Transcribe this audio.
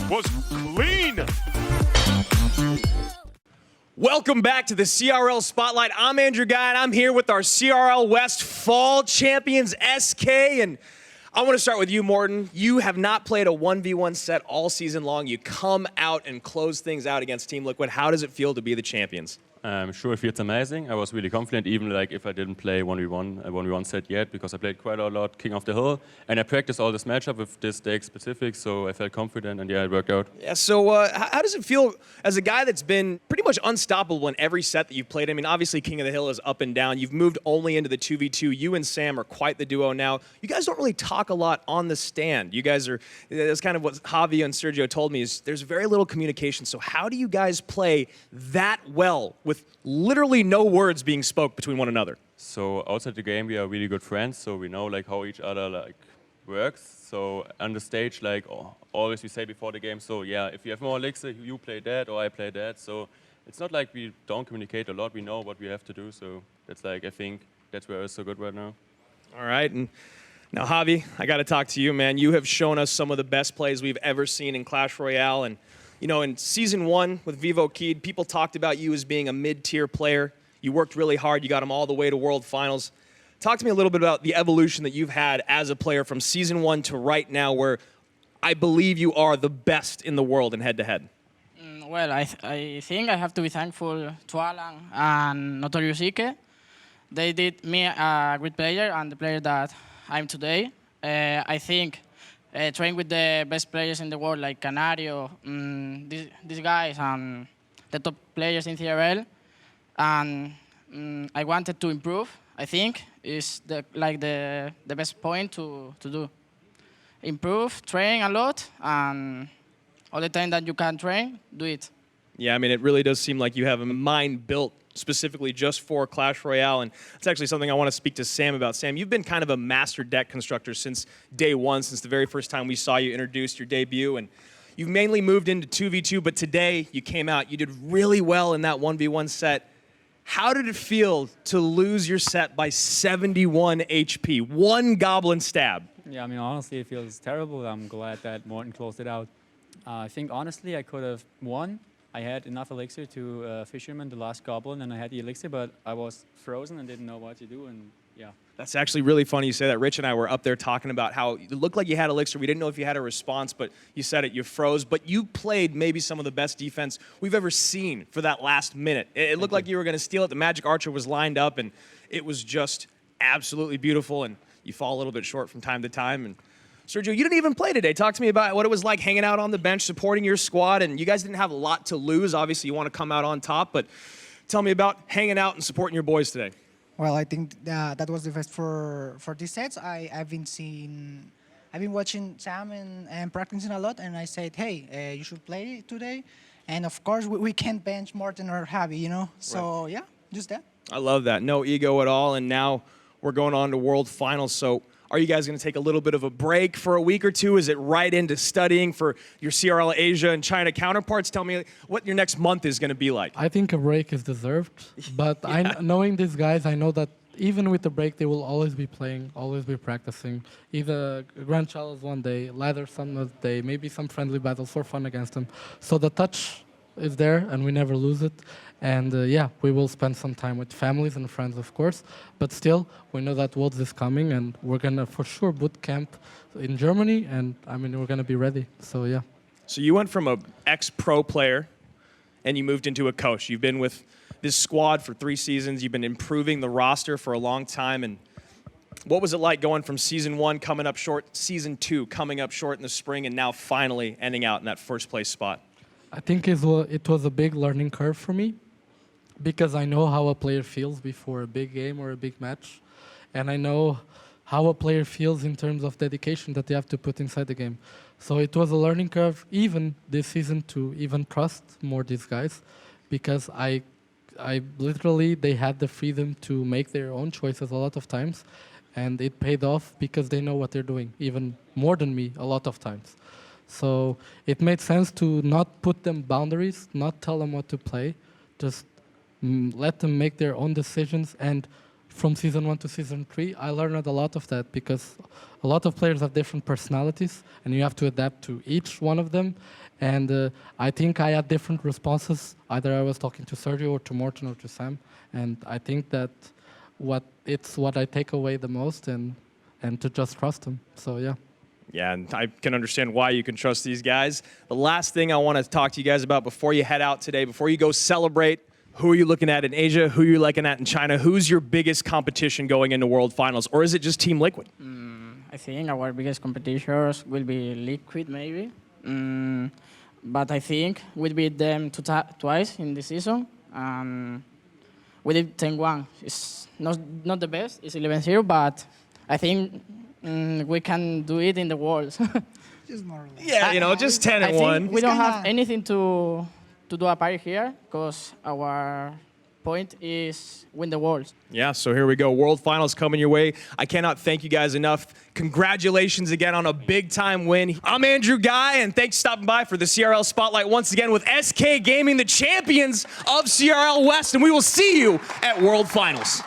was clean. Welcome back to the CRL Spotlight. I'm Andrew Ghai, and I'm here with our CRL West Fall Champions SK. And I want to start with you, Morten. You have not played a 1v1 set all season long. You come out and close things out against Team Liquid. How does it feel to be the champions? I'm sure it feels amazing. I was really confident, even like if I didn't play a 1v1 set yet, because I played quite a lot King of the Hill, and I practiced all this matchup with this deck specific, so I felt confident, and yeah, it worked out. Yeah, so how does it feel as a guy that's been pretty much unstoppable in every set that you've played? I mean, obviously King of the Hill is up and down. You've moved only into the 2v2. You and Sam are quite the duo now. You guys don't really talk a lot on the stand. You guys are, that's kind of what Javi and Sergio told me, is there's very little communication. So how do you guys play that well with literally no words being spoke between one another? So outside the game, we are really good friends, so we know like how each other like works. So on the stage, like always we say before the game, so yeah, if you have more elixir, you play that or I play that. So it's not like we don't communicate a lot. We know what we have to do. So that's like, I think that's where it's so good right now. All right. And now, Javi, I got to talk to you, man. You have shown us some of the best plays we've ever seen in Clash Royale. And you know, in Season 1 with Vivo Keed, people talked about you as being a mid-tier player. You worked really hard. You got them all the way to World Finals. Talk to me a little bit about the evolution that you've had as a player from Season 1 to right now, where I believe you are the best in the world in head-to-head. Well, I think I have to be thankful to Alan and Notorious Ike. They did me a great player and the player that I'm today. I think train with the best players in the world, like Canario, these guys, and the top players in CRL. And I wanted to improve, I think, is the best point to do. Improve, train a lot, and all the time that you can train, do it. Yeah, I mean, it really does seem like you have a mind built specifically just for Clash Royale, and it's actually something I want to speak to Sam about. Sam, you've been kind of a master deck constructor since day one, since the very first time we saw you introduced your debut, and you've mainly moved into 2v2, but today you came out, you did really well in that 1v1 set. How did it feel to lose your set by 71 HP, one goblin stab? Yeah, I mean, honestly, it feels terrible. I'm glad that Morten closed it out. I think, honestly, I could have won. I had enough elixir to Fisherman, the last goblin, and I had the elixir, but I was frozen and didn't know what to do, and yeah. That's actually really funny you say that. Rich and I were up there talking about how it looked like you had elixir. We didn't know if you had a response, but you said it, you froze. But you played maybe some of the best defense we've ever seen for that last minute. It looked like you were going to steal it. The Magic Archer was lined up, and it was just absolutely beautiful, and you fall a little bit short from time to time. And Sergio, you didn't even play today. Talk to me about what it was like hanging out on the bench, supporting your squad, and you guys didn't have a lot to lose. Obviously, you want to come out on top, but tell me about hanging out and supporting your boys today. Well, I think that was the best for these sets. I've been watching Sam and practicing a lot, and I said, hey, you should play today. And of course, we can't bench Morten or Javi, you know? So, yeah, just that. I love that. No ego at all, and now we're going on to World Finals, so are you guys going to take a little bit of a break for a week or two? Is it right into studying for your CRL Asia and China counterparts? Tell me what your next month is going to be like. I think a break is deserved, but Yeah. knowing these guys, I know that even with the break, they will always be playing, always be practicing. Either Grand Challenge one day, Ladder some other day, maybe some friendly battles for fun against them. So the touch is there, and we never lose it. And yeah, we will spend some time with families and friends, of course. But still, we know that Worlds is coming, and we're going to for sure boot camp in Germany. And I mean, we're going to be ready. So yeah. So you went from an ex-pro player, and you moved into a coach. You've been with this squad for 3 seasons. You've been improving the roster for a long time. And what was it like going from Season 1 coming up short, Season 2 coming up short in the spring, and now finally ending out in that first place spot? I think it was a big learning curve for me, because I know how a player feels before a big game or a big match. And I know how a player feels in terms of dedication that they have to put inside the game. So it was a learning curve, even this season, to even trust more these guys, because I literally, they had the freedom to make their own choices a lot of times, and it paid off because they know what they're doing, even more than me a lot of times. So it made sense to not put them boundaries, not tell them what to play, just let them make their own decisions. And from Season 1 to Season 3, I learned a lot of that, because a lot of players have different personalities, and you have to adapt to each one of them. And I think I had different responses. Either I was talking to Sergio or to Morten or to Sam. And I think that it's what I take away the most, and to just trust them. So yeah. Yeah, and I can understand why you can trust these guys. The last thing I want to talk to you guys about before you head out today, before you go celebrate, who are you looking at in Asia? Who are you looking at in China? Who's your biggest competition going into World Finals? Or is it just Team Liquid? I think our biggest competitors will be Liquid, maybe. But I think we beat them twice in the season. We did 10-1. It's not the best. It's 11-0, but I think we can do it in the Worlds. Just more or less. Yeah, you know, just 10 I and think 1. we don't have anything to do a party here because our point is win the Worlds. Yeah, so here we go. World Finals coming your way. I cannot thank you guys enough. Congratulations again on a big-time win. I'm Andrew Ghai, and thanks for stopping by for the CRL Spotlight once again with SK Gaming, the champions of CRL West, and we will see you at World Finals.